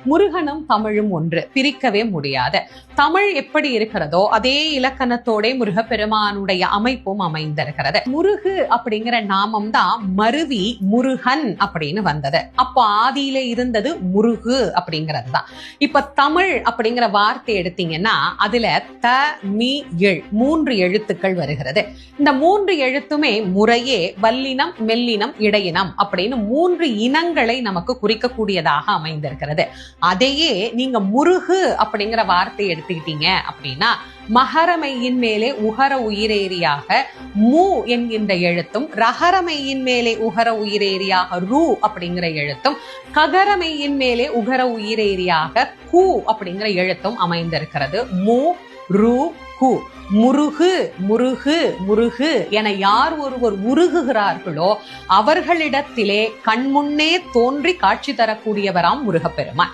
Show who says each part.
Speaker 1: முருகனும் தமிழும் ஒன்று, பிரிக்கவே முடியாது. தமிழ் எப்படி இருக்கிறதோ அதே இலக்கணத்தோட முருகப்பெருமானுடைய அமைப்பும் அமைந்திருக்கிறது. முருகு அப்படிங்கிற நாமம் தான் மருவி முருகன் அப்படின்னு வந்தது. அப்போ ஆதியில இருந்தது முருகு அப்படிங்கிறது தான். இப்ப தமிழ் அப்படிங்கிற வார்த்தை எடுத்தீங்கன்னா அதுல த மீ எள் 3 எழுத்துக்கள் வருகிறது. இந்த 3 எழுத்துமே முறையே வல்லினம், மெல்லினம், இடையினம் அப்படின்னு 3 இனங்களை நமக்கு குறிக்கக்கூடியதாக அமைந்திருக்கிறது. அதையே நீங்க முருகு அப்படிங்கிற வார்த்தை எடுத்துக்கிட்டீங்க அப்படின்னா மகரமையின் மேலே உகர உயிரேரியாக மு என்கின்ற எழுத்தும், ரகரமையின் மேலே உகர உயிரேரியாக ரு அப்படிங்கிற எழுத்தும், ககரமையின் மேலே உகர உயிரேரியாக கு அப்படிங்கிற எழுத்தும் அமைந்திருக்கிறது. மு ரு கு. முருகு முருகு முருகு என யார் ஒருவர் உருகுகிறார்களோ அவர்களிடத்திலே கண்முன்னே தோன்றி காட்சி தரக்கூடியவராம் முருகப்பெருமான்.